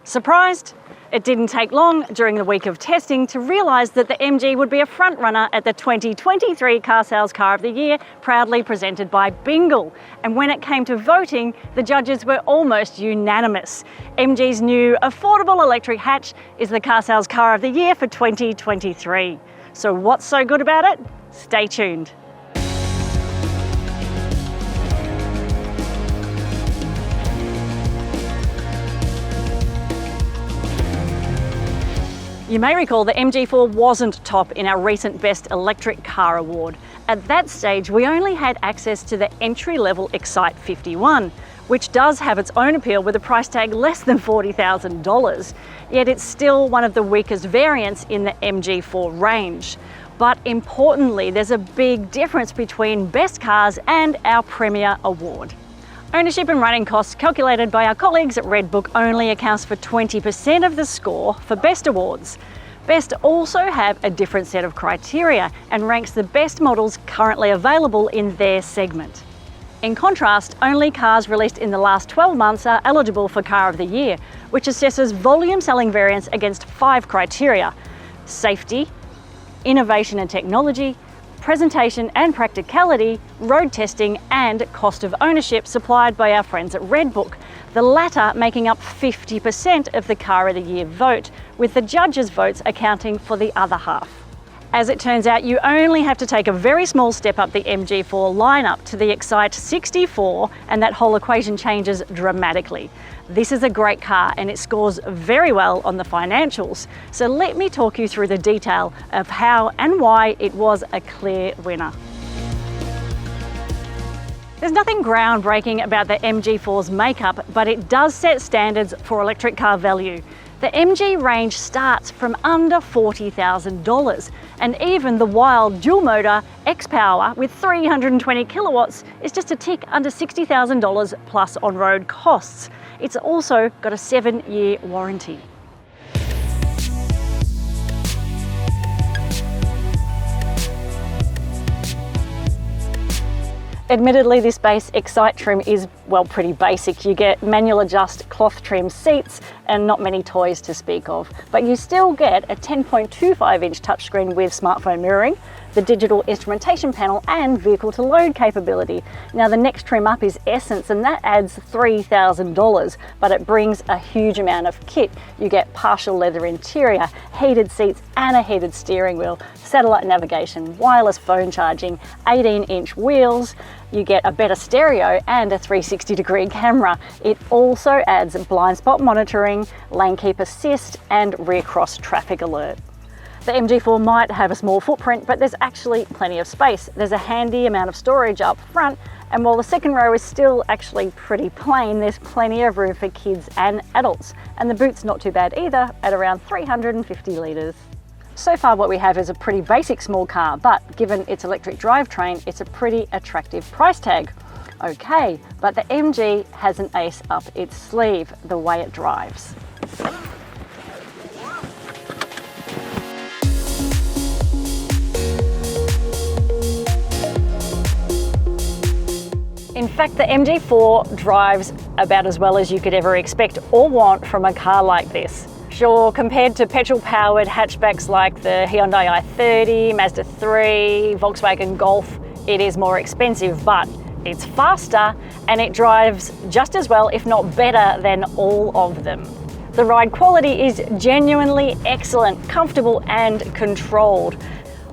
Surprised? It didn't take long during the week of testing to realise that the MG would be a front runner at the 2023 Car Sales Car of the Year, proudly presented by Bingle. And when it came to voting, the judges were almost unanimous. MG's new affordable electric hatch is the Car Sales Car of the Year for 2023. So what's so good about it? Stay tuned. You may recall the MG4 wasn't top in our recent Best Electric Car Award. At that stage, we only had access to the entry-level Excite 51, which does have its own appeal with a price tag less than $40,000. Yet it's still one of the weakest variants in the MG4 range. But importantly, there's a big difference between best cars and our Premier Award. Ownership and running costs calculated by our colleagues at Redbook only accounts for 20% of the score for Best Awards. Best also have a different set of criteria and ranks the best models currently available in their segment. In contrast, only cars released in the last 12 months are eligible for Car of the Year, which assesses volume selling variants against 5 criteria: safety, innovation and technology, presentation and practicality, road testing and cost of ownership supplied by our friends at Redbook, the latter making up 50% of the Car of the Year vote, with the judges' votes accounting for the other half. As it turns out, you only have to take a very small step up the MG4 lineup to the Excite 64 and that whole equation changes dramatically. This is a great car and it scores very well on the financials. So let me talk you through the detail of how and why it was a clear winner. There's nothing groundbreaking about the MG4's makeup, but it does set standards for electric car value. The MG range starts from under $40,000, and even the wild dual motor XPOWER with 320 kilowatts is just a tick under $60,000 plus on-road costs. It's also got a 7-year warranty. Admittedly, this base Excite trim is, well, pretty basic. You get manual adjust cloth trim seats and not many toys to speak of. But you still get a 10.25-inch touchscreen with smartphone mirroring, the digital instrumentation panel and vehicle to load capability. Now the next trim up is Essence and that adds $3,000, but it brings a huge amount of kit. You get partial leather interior, heated seats and a heated steering wheel, satellite navigation, wireless phone charging, 18-inch wheels. You get a better stereo and a 360-degree camera. It also adds blind spot monitoring, lane keep assist and rear cross traffic alert. The MG4 might have a small footprint, but there's actually plenty of space. There's a handy amount of storage up front, and while the second row is still actually pretty plain, there's plenty of room for kids and adults. And the boot's not too bad either, at around 350 litres. So far what we have is a pretty basic small car, but given its electric drivetrain, it's a pretty attractive price tag. Okay, but the MG has an ace up its sleeve, the way it drives. In fact, the MG4 drives about as well as you could ever expect or want from a car like this. Sure, compared to petrol-powered hatchbacks like the Hyundai i30, Mazda 3, Volkswagen Golf, it is more expensive, but it's faster and it drives just as well, if not better, than all of them. The ride quality is genuinely excellent, comfortable and controlled.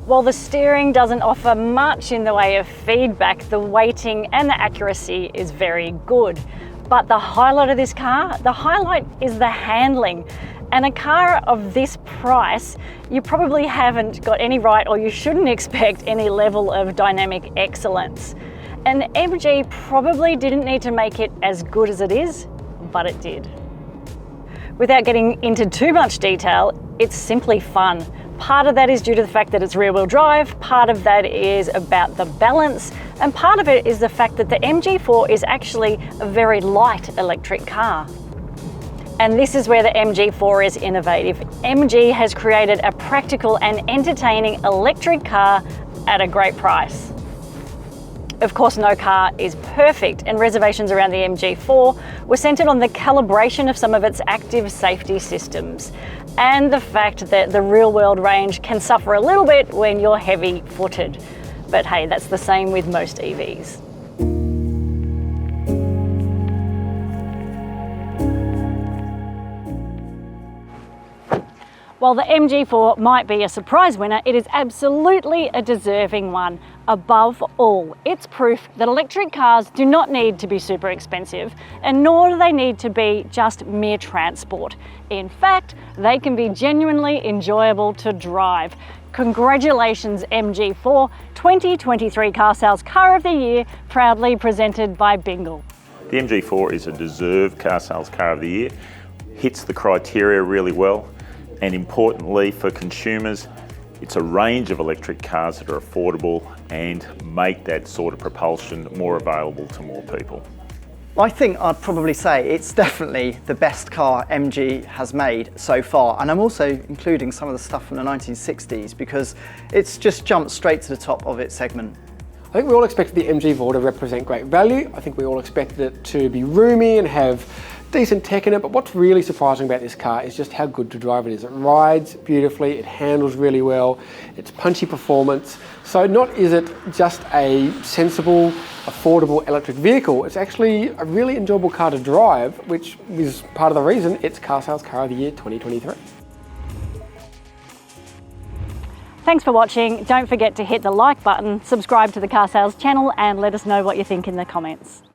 While the steering doesn't offer much in the way of feedback, the weighting and the accuracy is very good. But the highlight of this car, the highlight is the handling. And a car of this price, you probably haven't got any right, or you shouldn't expect any level of dynamic excellence. And MG probably didn't need to make it as good as it is, but it did. Without getting into too much detail, it's simply fun. Part of that is due to the fact that it's rear-wheel drive, part of that is about the balance, and part of it is the fact that the MG4 is actually a very light electric car. And this is where the MG4 is innovative. MG has created a practical and entertaining electric car at a great price. Of course, no car is perfect, and reservations around the MG4 were centred on the calibration of some of its active safety systems and the fact that the real-world range can suffer a little bit when you're heavy-footed. But hey, that's the same with most EVs. While the MG4 might be a surprise winner, it is absolutely a deserving one. Above all, it's proof that electric cars do not need to be super expensive, and nor do they need to be just mere transport. In fact, they can be genuinely enjoyable to drive. Congratulations MG4, 2023 Car Sales Car of the Year, proudly presented by Bingle. The MG4 is a deserved Car Sales Car of the Year, hits the criteria really well. And importantly for consumers, it's a range of electric cars that are affordable and make that sort of propulsion more available to more people. I think I'd probably say it's definitely the best car MG has made so far, and I'm also including some of the stuff from the 1960s because it's just jumped straight to the top of its segment. I think we all expected the MG4 to represent great value. I think we all expected it to be roomy and have decent tech in it, but what's really surprising about this car is just how good to drive it is. It rides beautifully, it handles really well, it's punchy performance. So not is it just a sensible, affordable electric vehicle, it's actually a really enjoyable car to drive, which is part of the reason it's Car Sales Car of the Year 2023. Thanks for watching. Don't forget to hit the like button, subscribe to the Car Sales channel, and let us know what you think in the comments.